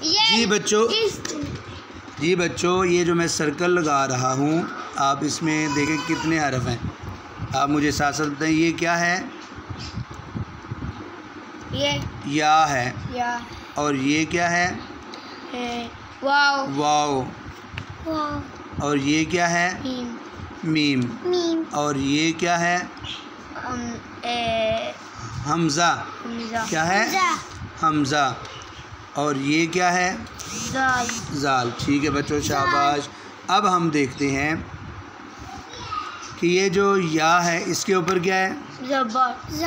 جی بچوں یہ جو میں سرکل لگا رہا ہوں آپ اس میں دیکھیں کتنے حرف ہیں. آپ مجھے ساتھ ساتھ بتائیں یہ کیا ہے؟ یا ہے. اور یہ کیا ہے؟ واو. اور یہ کیا ہے؟ میم. اور یہ کیا ہے؟ حمزہ. کیا ہے؟ حمزہ. اور یہ کیا ہے؟ زال. ٹھیک ہے بچوں شاباش. اب ہم دیکھتے ہیں کہ یہ جو یا ہے اس کے اوپر کیا ہے؟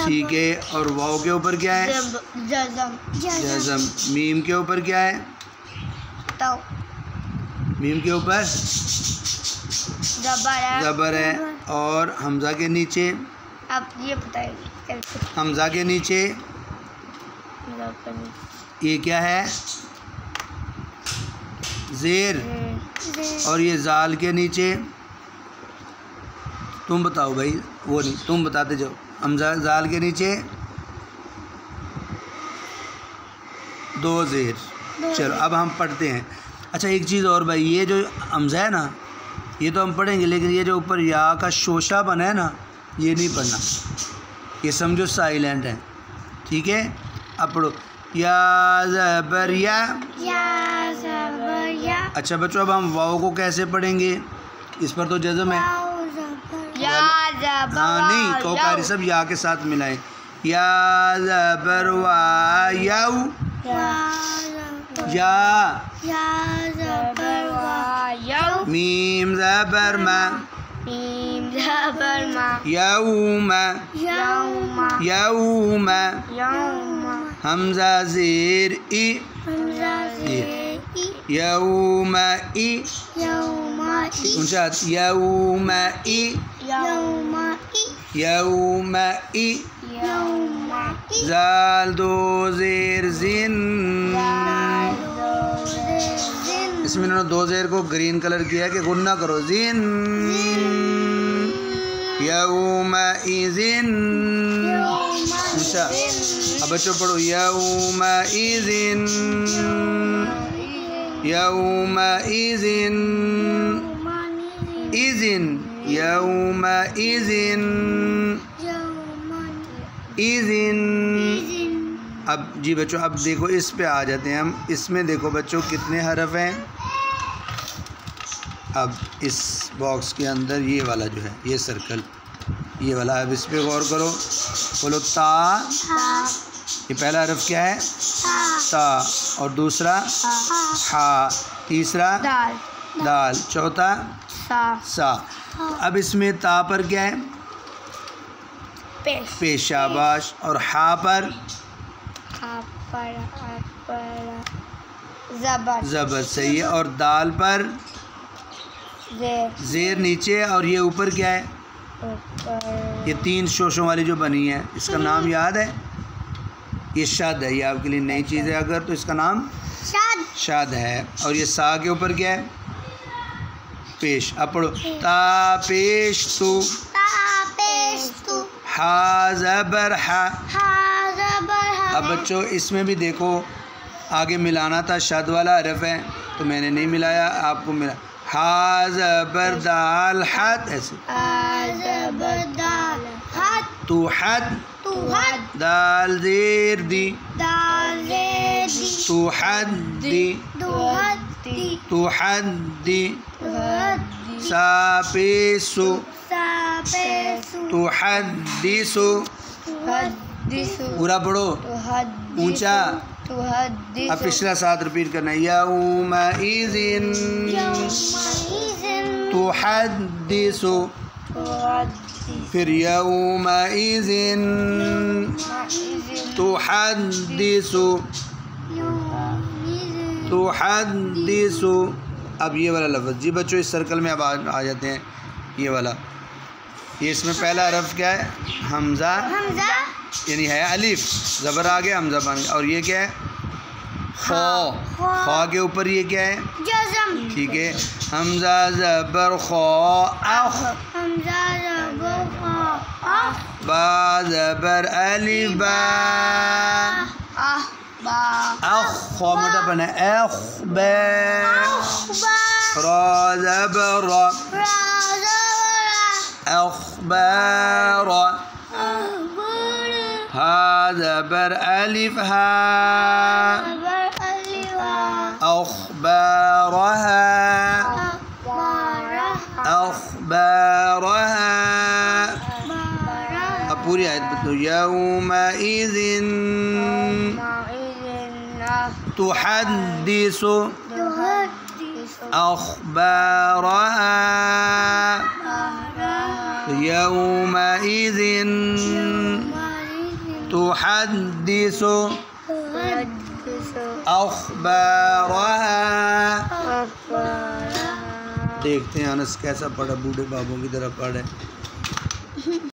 ٹھیک ہے. اور واو کے اوپر کیا ہے؟ جزم. میم کے اوپر کیا ہے؟ میم کے اوپر زبر ہے. اور حمزہ کے نیچے آپ یہ بتائیے. حمزہ کے نیچے یہ کیا ہے؟ زیر. اور یہ زال کے نیچے تم بتاؤ بھائی، وہ نہیں تم بتاتے جاؤ. حمزہ زال کے نیچے دو زیر. چلو اب ہم پڑھتے ہیں. اچھا ایک چیز اور بھائی، یہ جو حمزہ ہے نا یہ تو ہم پڑھیں گے، لیکن یہ جو اوپر یا کا شوشہ بنا ہے نا یہ نہیں پڑھنا، یہ سمجھو سائلنٹ ہے. ٹھیک ہے. اب پڑھو یا زبر یا. اچھا بچوں اب ہم واو کو کیسے پڑھیں گے؟ اس پر تو جزم ہے. ہاں نہیں تو قاری صاحب یا کے ساتھ ملائیں. یا زبر وا یاو. یا میم زبر ما. یوم. یوم. حمزہ زیر ای. یوم ای. انشاءت یوم ای. یوم ای. زال دو زیر زن. اس میں انہوں نے دو زیر کو گرین کلر کیا کہ غنہ کرو. زن یوم ایزن. اب بچوں پڑھو یوم ایزن. یوم ایزن. ایزن. یوم ایزن. ایزن. اب جی بچوں اب دیکھو اس پہ آ جاتے ہیں ہم. اس میں دیکھو بچوں کتنے حرف ہیں. اب اس باکس کے اندر یہ والا جو ہے یہ سرکل یہ والا، اب اس پہ غور کرو. بولو تا. یہ پہلا حرف کیا ہے؟ تا. اور دوسرا ہا. تیسرا دال. چوتھا سا. اب اس میں تا پر کیا ہے؟ پیش. شاباش. اور ہا پر زبر. صحیح ہے. اور دال پر زیر نیچے. اور یہ اوپر کیا ہے؟ یہ تین شوشوں والی جو بنی ہے اس کا نام یاد ہے؟ یہ شد ہے. یہ آپ کے لیے نئی چیز ہے اگر تو اس کا نام شد ہے. اور یہ سا کے اوپر کیا ہے؟ پیش. اب پڑھو تا پیش تو. ہا زبر ہا. اب بچوں اس میں بھی دیکھو آگے ملانا تھا، شد والا حرف ہے تو میں نے نہیں ملایا، آپ کو ملا. ہا زبر دال حد. ایسے تو حد. دال زیر دی. تو حد دی. تو حد دی. سا پیسو. تو حدیثو. پورا پڑھو اونچا. اب پچھلا ساتھ رپیٹ کرنا ہے. یوم ایذن تحدثو. پھر یوم ایذن تحدثو. تحدثو. اب یہ والا لفظ جی بچوں اس سرکل میں اب آ جاتے ہیں. یہ والا یہ اس میں پہلا حرف کیا ہے؟ حمزہ یعنی ہے الف. زبر آ گیا حمزہ بن گیا. اور یہ کیا ہے؟ خا. خا کے اوپر یہ کیا ہے؟ جزم. ٹھیک ہے. حمزہ زبر خا اخ. حمزہ زبر خا اخ. با زبر الف با. خو موٹا پن ہے را زبر را اخبار ہا زبر الف ہا اخبارها اخبارها اب پوری آیت بتلو یومئذ تحدث اخبارها يومئذ تحدث اخبارها دیکھتے ہیں انس کیسا پڑھا، بوڑھے بابوں کی طرح پڑھے.